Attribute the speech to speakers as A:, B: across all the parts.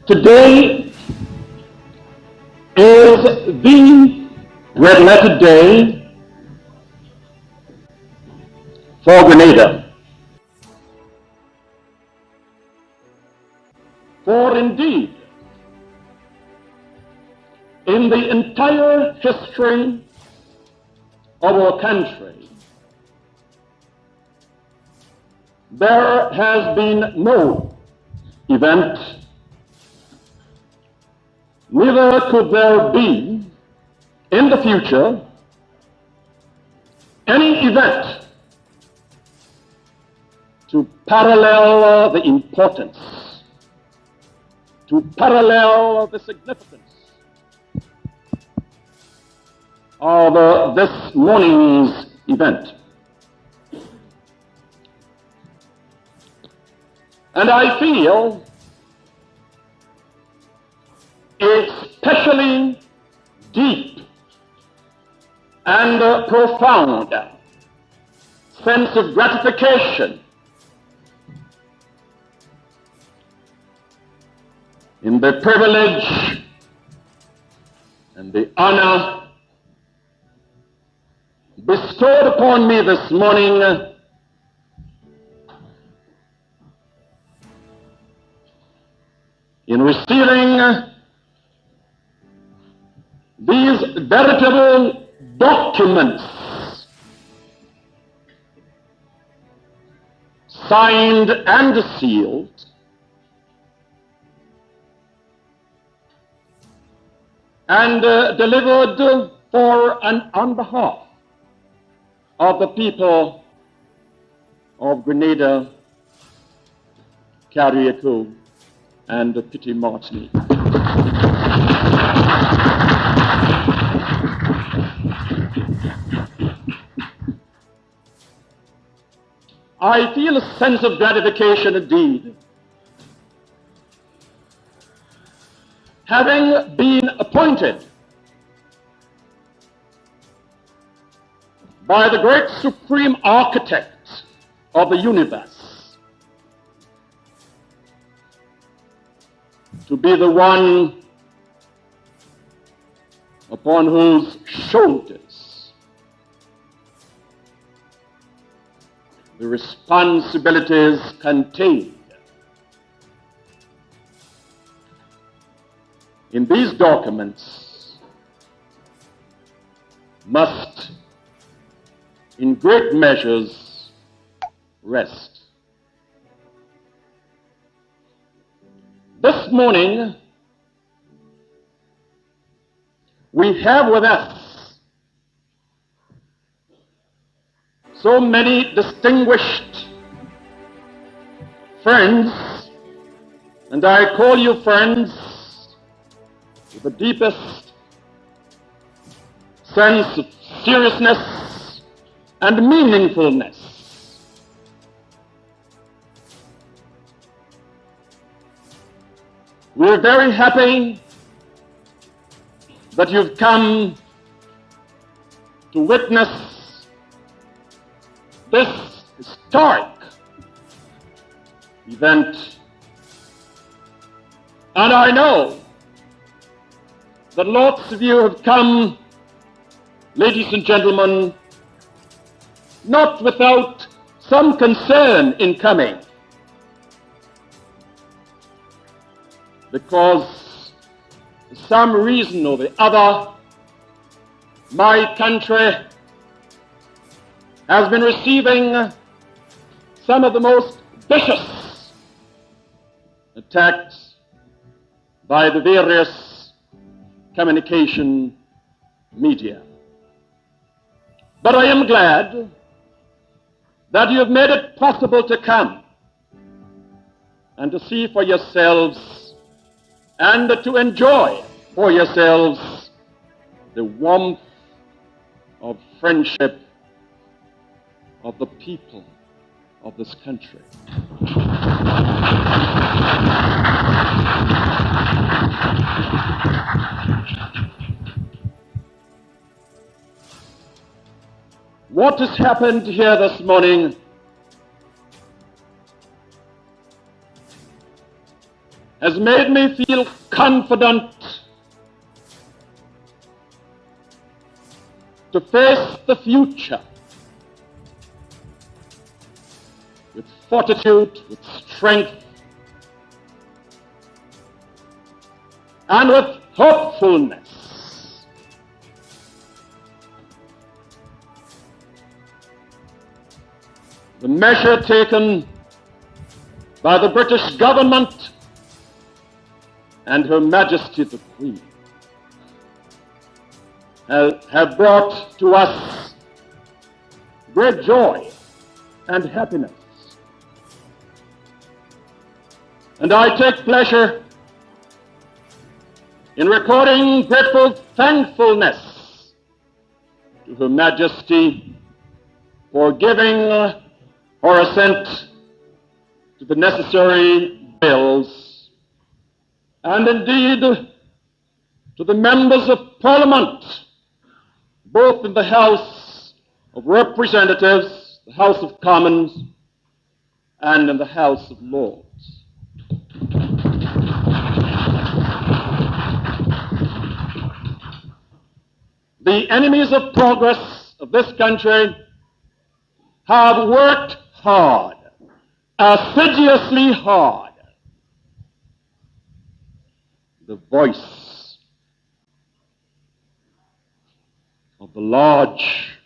A: Today is the red letter day for Grenada. For indeed, in the entire history of our country, there has been no event, neither could there be in the future any event to parallel the importance, to parallel the significance of this morning's event. And I feel especially deep and profound sense of gratification in the privilege and the honor bestowed upon me this morning in receiving these veritable documents signed and sealed and delivered for and on behalf of the people of Grenada, Gairy and Petit Martinique. I feel a sense of gratification indeed, having been appointed by the great supreme architect of the universe to be the one upon whose shoulders the responsibilities contained in these documents must in great measures rest. This morning, we have with us so many distinguished friends, and I call you friends with the deepest sense of seriousness and meaningfulness. We're very happy that you've come to witness this historic event. And I know that lots of you have come, ladies and gentlemen, not without some concern in coming, because for some reason or the other, my country has been receiving some of the most vicious attacks by the various communication media. But I am glad that you have made it possible to come and to see for yourselves and to enjoy for yourselves the warmth of friendship of the people of this country. What has happened here this morning has made me feel confident to face the future with fortitude, with strength, and with hopefulness. The measure taken by the British government and Her Majesty the Queen have brought to us great joy and happiness. And I take pleasure in recording grateful thankfulness to Her Majesty for giving her assent to the necessary bills, and indeed to the members of Parliament, both in the House of Representatives, the House of Commons, and in the House of Lords. The enemies of progress of this country have worked hard, assiduously hard. The voice of the large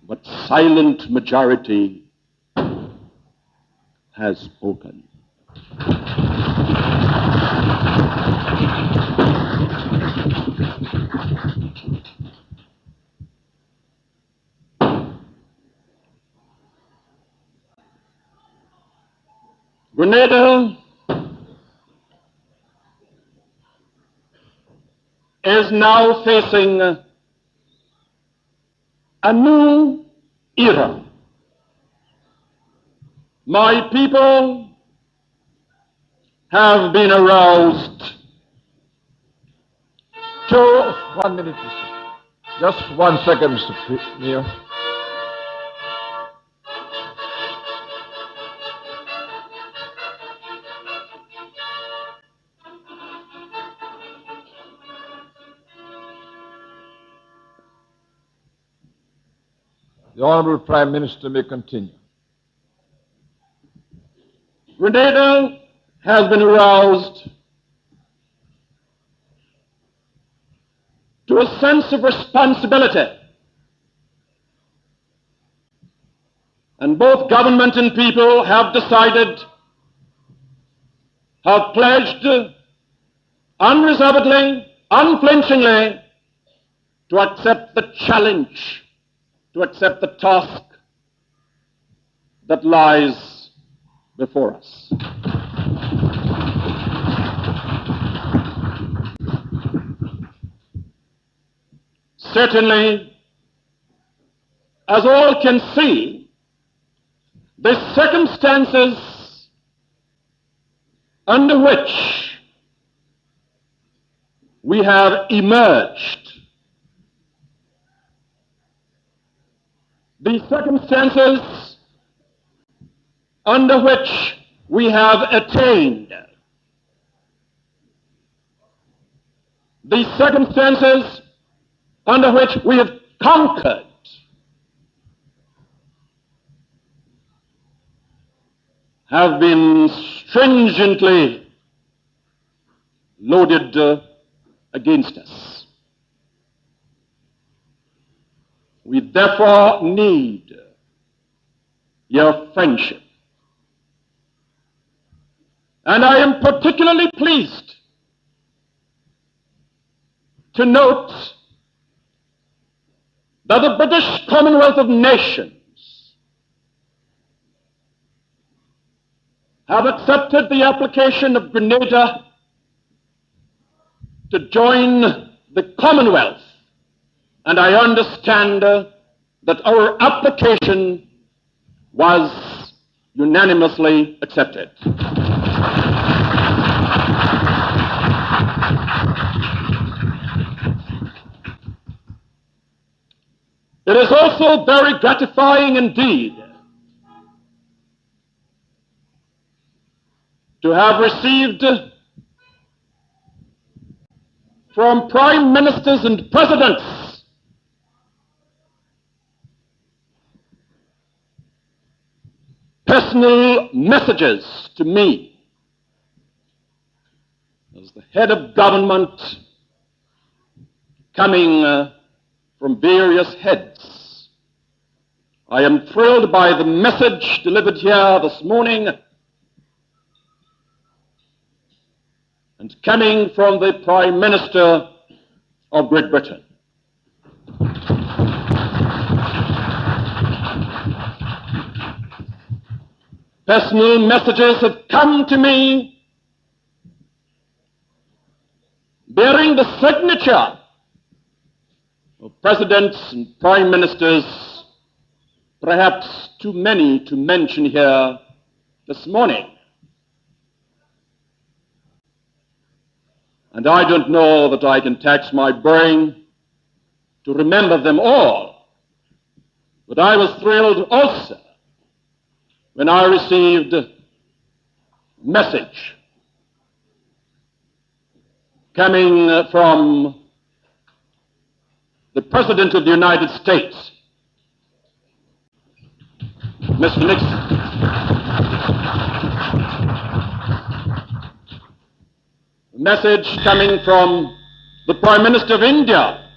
A: but silent majority has spoken. Grenada is now facing a new era. My people have been aroused to...
B: 1 minute, Mr. Just 1 second, Mr. Mayor. The Honorable Prime Minister may continue.
A: Grenada has been aroused to a sense of responsibility, and both government and people have decided, have pledged unreservedly, unflinchingly to accept the challenge, to accept the task that lies before us. Certainly, as all can see, the circumstances under which we have emerged, the circumstances under which we have attained, the circumstances under which we have conquered, have been stringently loaded against us. We therefore need your friendship. And I am particularly pleased to note that the British Commonwealth of Nations have accepted the application of Grenada to join the Commonwealth, and I understand that our application was unanimously accepted. It is also very gratifying indeed to have received from prime ministers and presidents personal messages to me as the head of government coming from various heads. I am thrilled by the message delivered here this morning and coming from the Prime Minister of Great Britain. Personal messages have come to me bearing the signature of presidents and prime ministers, perhaps too many to mention here this morning. And I don't know that I can tax my brain to remember them all. But I was thrilled also when I received a message coming from the President of the United States, Mr. Nixon. A message coming from the Prime Minister of India,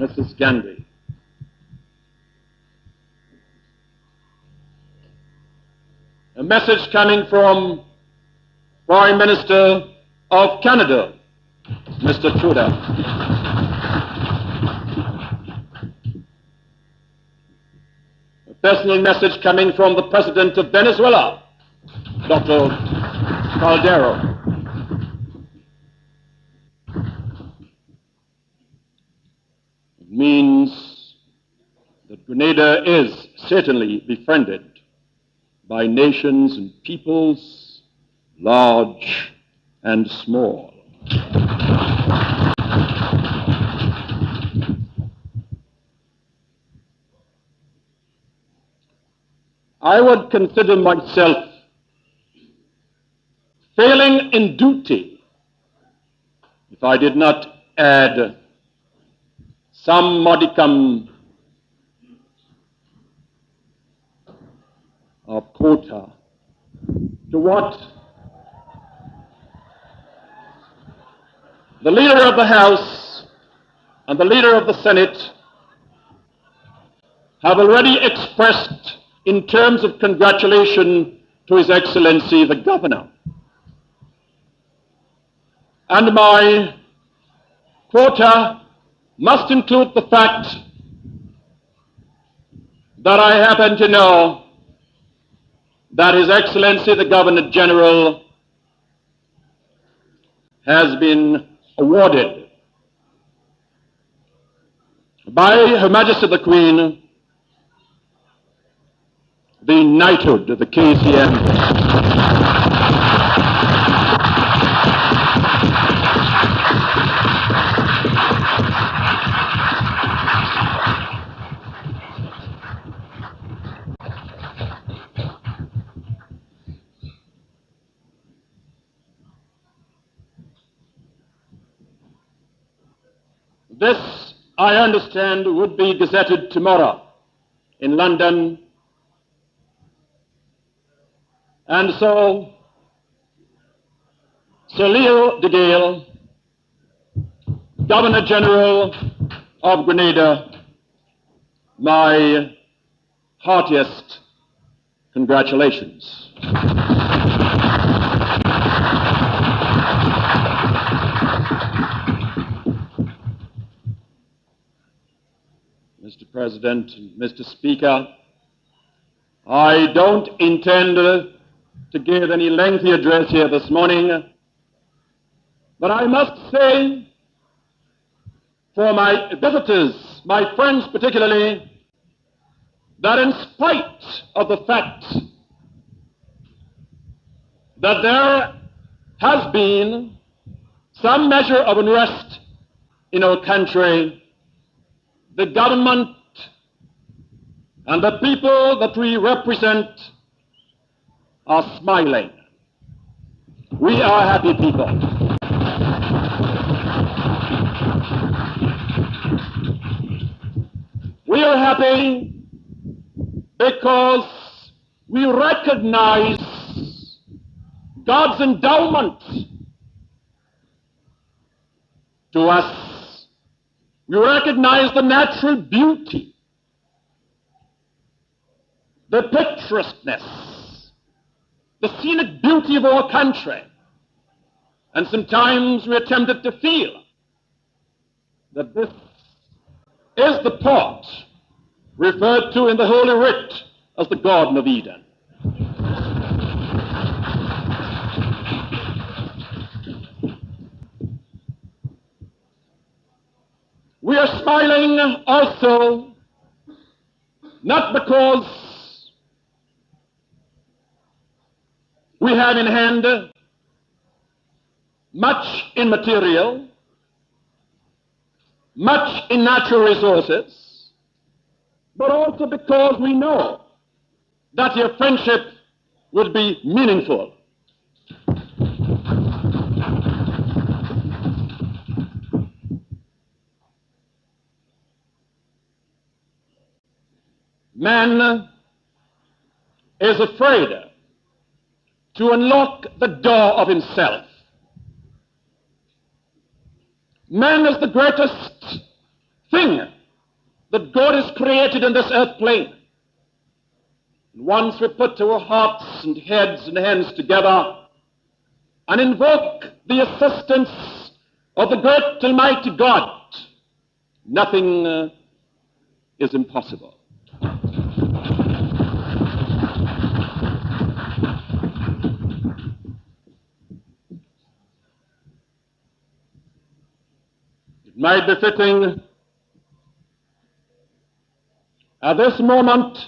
A: Mrs. Gandhi. A message coming from Prime Minister of Canada, Mr. Trudeau. A personal message coming from the President of Venezuela, Dr. Caldero. It means that Grenada is certainly befriended by nations and peoples, large and small. I would consider myself failing in duty if I did not add some modicum of quota to what the leader of the House and the leader of the Senate have already expressed in terms of congratulation to His Excellency the Governor. And my quota must include the fact that I happen to know that His Excellency the Governor General has been awarded by Her Majesty the Queen the knighthood of the KCM. This, I understand, would be gazetted tomorrow in London. And so, Sir Leo de Gale, Governor General of Grenada, my heartiest congratulations. Mr. President, Mr. Speaker, I don't intend to give any lengthy address here this morning, but I must say, for my visitors, my friends particularly, that in spite of the fact that there has been some measure of unrest in our country, the government And the people that we represent are smiling. We are happy people. We are happy because we recognize God's endowment to us. We recognize the natural beauty, the picturesqueness, the scenic beauty of our country. And sometimes we are tempted to feel that this is the part referred to in the Holy Writ as the Garden of Eden. We are smiling also not because we have in hand much in material, much in natural resources, but also because we know that your friendship will be meaningful. Man is afraid to unlock the door of himself. Man is the greatest thing that God has created in this earth plane. Once we put our hearts and heads and hands together and invoke the assistance of the great Almighty God, nothing is impossible. It might be fitting at this moment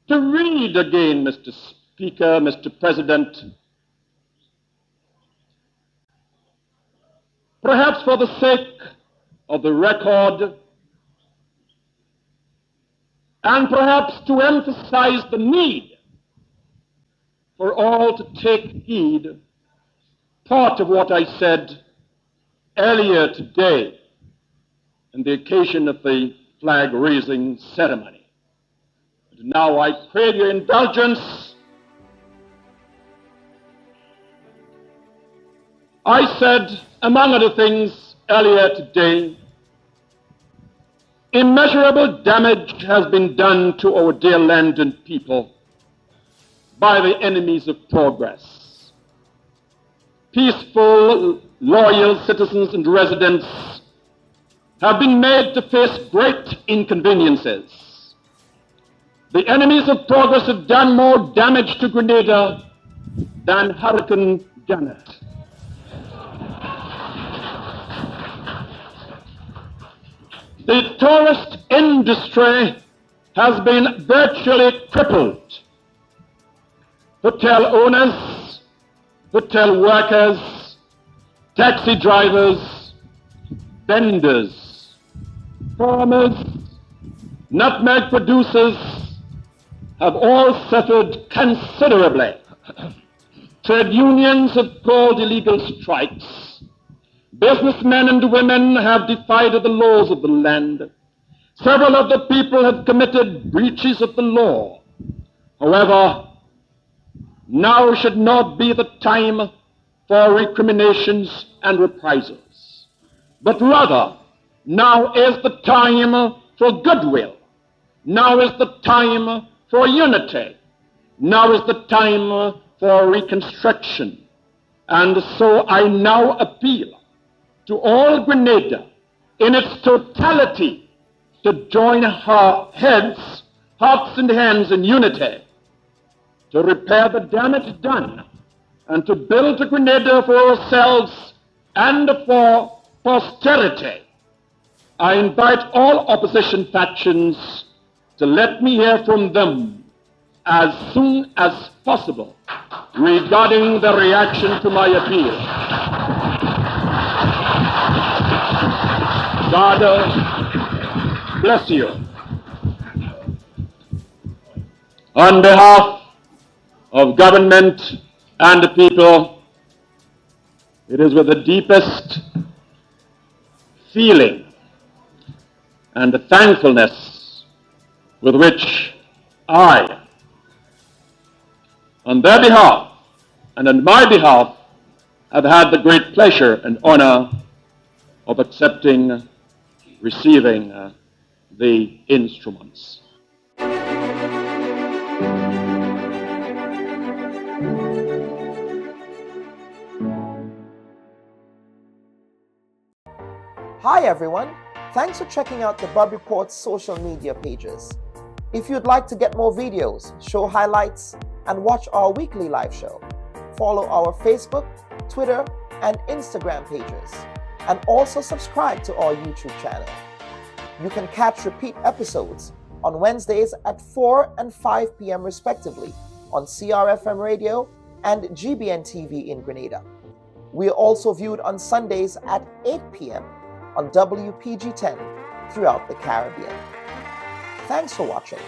A: to read again, Mr. Speaker, Mr. President, perhaps for the sake of the record, and perhaps to emphasize the need for all to take heed, part of what I said earlier today on the occasion of the flag-raising ceremony. And now I pray your indulgence. I said, among other things, earlier today, immeasurable damage has been done to our dear land and people by the enemies of progress. Peaceful, loyal citizens and residents have been made to face great inconveniences. The enemies of progress have done more damage to Grenada than Hurricane Janet. The tourist industry has been virtually crippled. Hotel owners, hotel workers, taxi drivers, vendors, farmers, nutmeg producers have all suffered considerably. Trade unions have called illegal strikes. Businessmen and women have defied the laws of the land. Several of the people have committed breaches of the law. However, now should not be the time for recriminations and reprisals, but rather now is the time for goodwill. Now is the time for unity. Now is the time for reconstruction. And so I now appeal to all Grenada in its totality to join our heads, hearts and hands in unity to repair the damage done and to build a Grenada for ourselves and for posterity. I invite all opposition factions to let me hear from them as soon as possible regarding the reaction to my appeal. God bless you. On behalf of government and the people, it is with the deepest feeling and the thankfulness with which I, on their behalf and on my behalf, have had the great pleasure and honor of receiving the instruments.
C: Hi everyone, thanks for checking out the Bub Report's social media pages. If you'd like to get more videos, show highlights, and watch our weekly live show, follow our Facebook, Twitter, and Instagram pages, and also subscribe to our YouTube channel. You can catch repeat episodes on Wednesdays at 4 and 5 p.m. respectively on CRFM Radio and GBN TV in Grenada. We are also viewed on Sundays at 8 p.m. on WPG 10 throughout the Caribbean. Thanks for watching.